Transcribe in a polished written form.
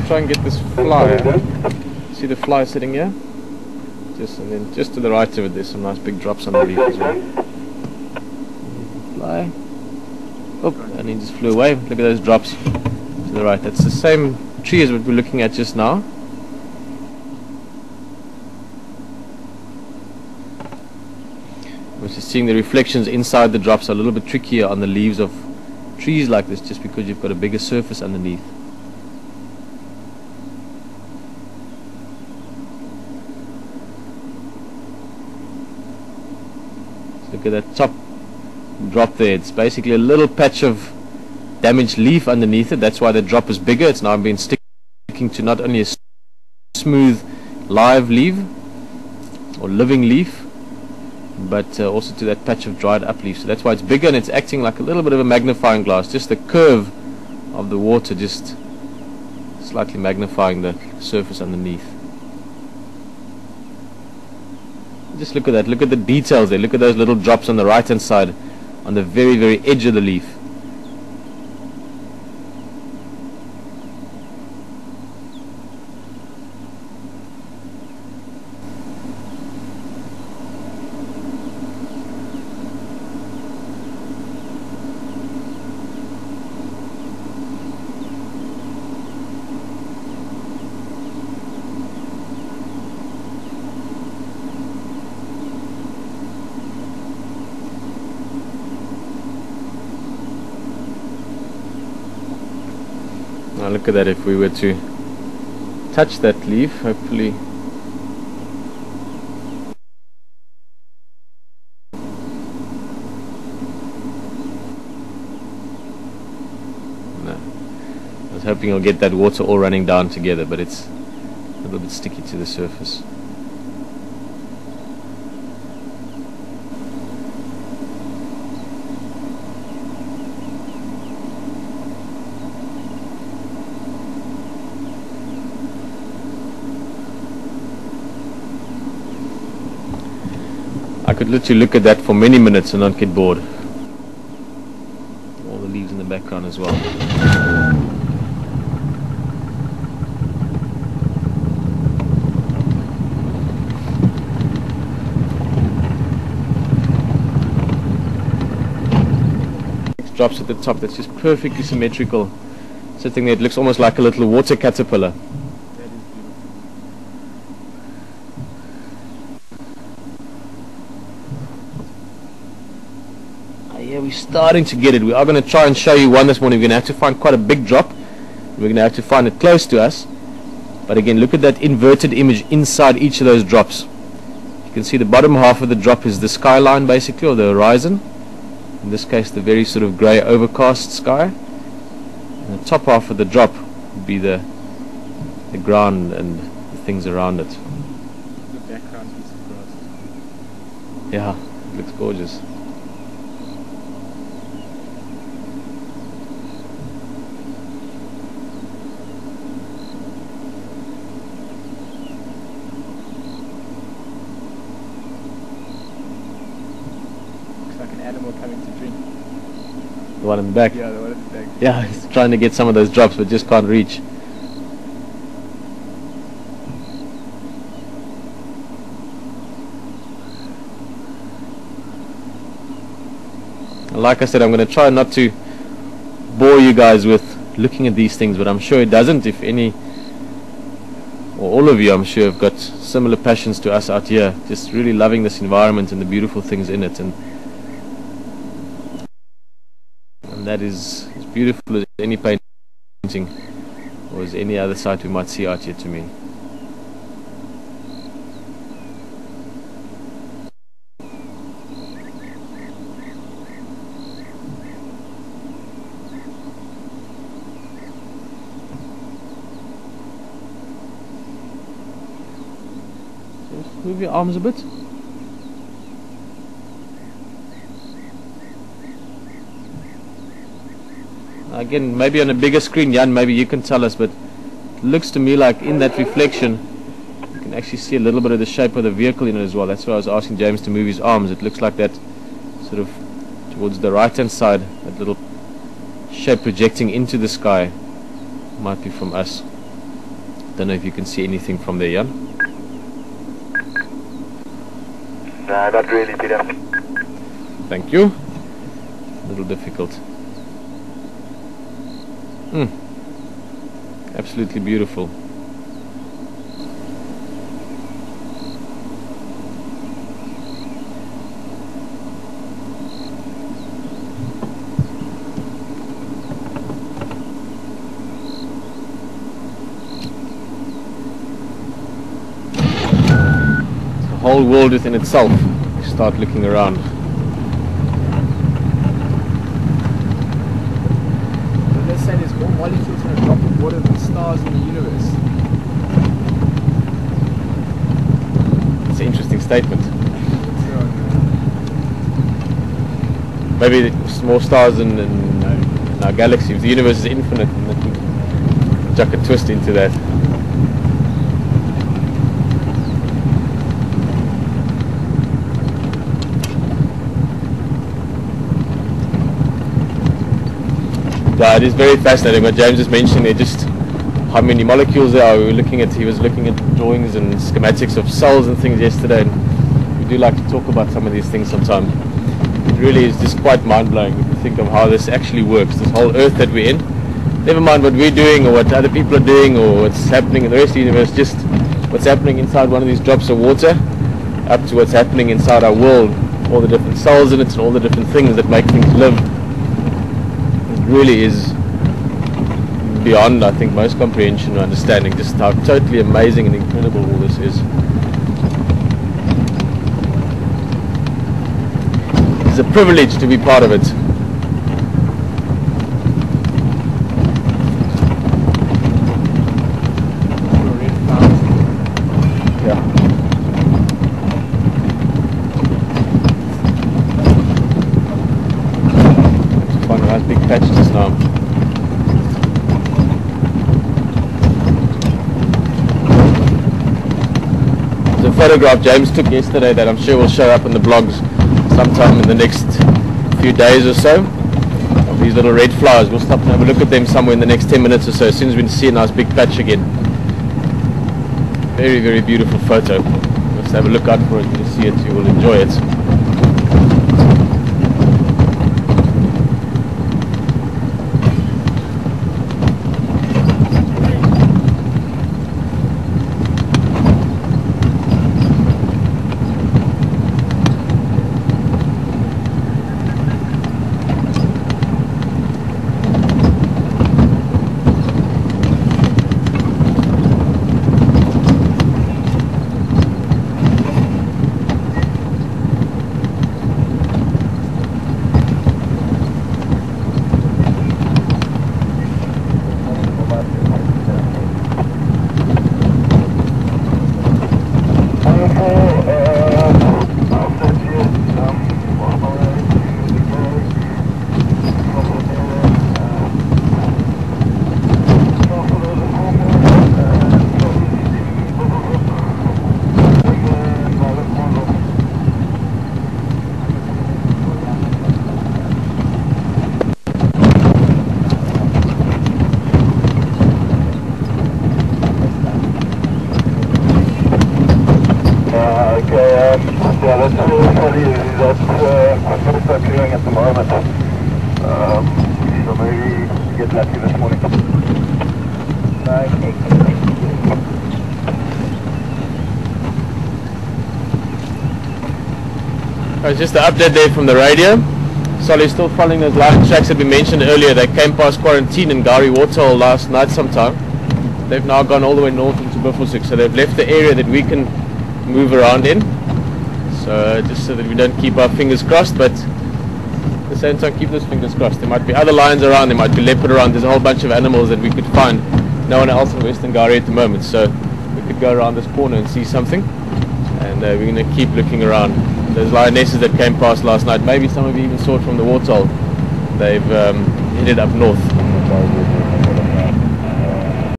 try and get this fly. See the fly sitting here? And then just to the right of it, there's some nice big drops on the leaf as well. Fly. Oh, and he just flew away. Look at those drops to the right. That's the same tree as what we're looking at just now. We're just seeing the reflections inside the drops are a little bit trickier on the leaves of trees like this, just because you've got a bigger surface underneath. Look at that top drop there. It's basically a little patch of damaged leaf underneath it. That's why the drop is bigger. It's now been sticking to not only a smooth live leaf or living leaf, but also to that patch of dried up leaf. So that's why it's bigger, and it's acting like a little bit of a magnifying glass. Just the curve of the water just slightly magnifying the surface underneath. Just look at that. Look at the details there. Look at those little drops on the right hand side on the very, very edge of the leaf. Now look at that. If we were to touch that leaf, hopefully no, I was hoping I'll get that water all running down together, but it's a little bit sticky to the surface. I could literally look at that for many minutes and not get bored. All the leaves in the background as well. Drops at the top, that's just perfectly symmetrical. Sitting there, it looks almost like a little water caterpillar. Yeah, we're starting to get it. We are going to try and show you one this morning. We're going to have to find quite a big drop. We're going to have to find it close to us. But again, look at that inverted image inside each of those drops. You can see the bottom half of the drop is the skyline basically, or the horizon. In this case, the very sort of grey overcast sky. And the top half of the drop would be the ground and the things around it. The background is grass. Yeah, it looks gorgeous. Like an animal coming to drink. The one in the back? Yeah, the one in the back. Yeah, he's trying to get some of those drops but just can't reach. Like I said, I'm going to try not to bore you guys with looking at these things, but I'm sure it doesn't. If any, or all of you, I'm sure, have got similar passions to us out here, just really loving this environment and the beautiful things in it. And that is as beautiful as any painting or as any other sight we might see out here to me. Just move your arms a bit. Again, maybe on a bigger screen, Jan, maybe you can tell us, but it looks to me like in that reflection you can actually see a little bit of the shape of the vehicle in it as well. That's why I was asking James to move his arms. It looks like that sort of towards the right hand side, that little shape projecting into the sky might be from us. Don't know if you can see anything from there, Jan. No, not really, Peter. Thank you. A little difficult. Absolutely beautiful. The whole world within itself. You start looking around. Let's say there's more molecules in a drop of water than stars in the universe. It's an interesting statement. So, Maybe there's more stars in our galaxy. If the universe is infinite, and I think chuck a twist into that. Yeah, it is very fascinating what James is mentioning there, just how many molecules there are. He was looking at drawings and schematics of cells and things yesterday, and we do like to talk about some of these things sometimes. It really is just quite mind-blowing if you think of how this actually works, this whole Earth that we're in. Never mind what we're doing or what other people are doing or what's happening in the rest of the universe, just what's happening inside one of these drops of water up to what's happening inside our world, all the different cells in it and all the different things that make things live. Really is beyond, I think, most comprehension or understanding just how totally amazing and incredible all this is. It's a privilege to be part of it. Yeah. Find a nice big patch just now. There's a photograph James took yesterday that I'm sure will show up in the blogs sometime in the next few days or so of these little red flowers. We'll stop and have a look at them somewhere in the next 10 minutes or so, as soon as we see a nice big patch again. Very, very beautiful photo. Just have a look out for it. When you see it, you will enjoy it. Yeah, that's really funny. That's my first time hearing at the moment. So maybe get lucky this morning. Just the update there from the radio. Solly's still following those line tracks that we mentioned earlier. They came past quarantine in Gari Waterhole last night sometime. They've now gone all the way north into Buffelshoek, so they've left the area that we can move around in. So just so that we don't keep our fingers crossed, but at the same time keep those fingers crossed. There might be other lions around, there might be leopard around. There's a whole bunch of animals that we could find. No one else in Western Gari at the moment, so we could go around this corner and see something. And we're going to keep looking around. Those lionesses that came past last night, maybe some of you even saw it from the waterhole. They've headed up north.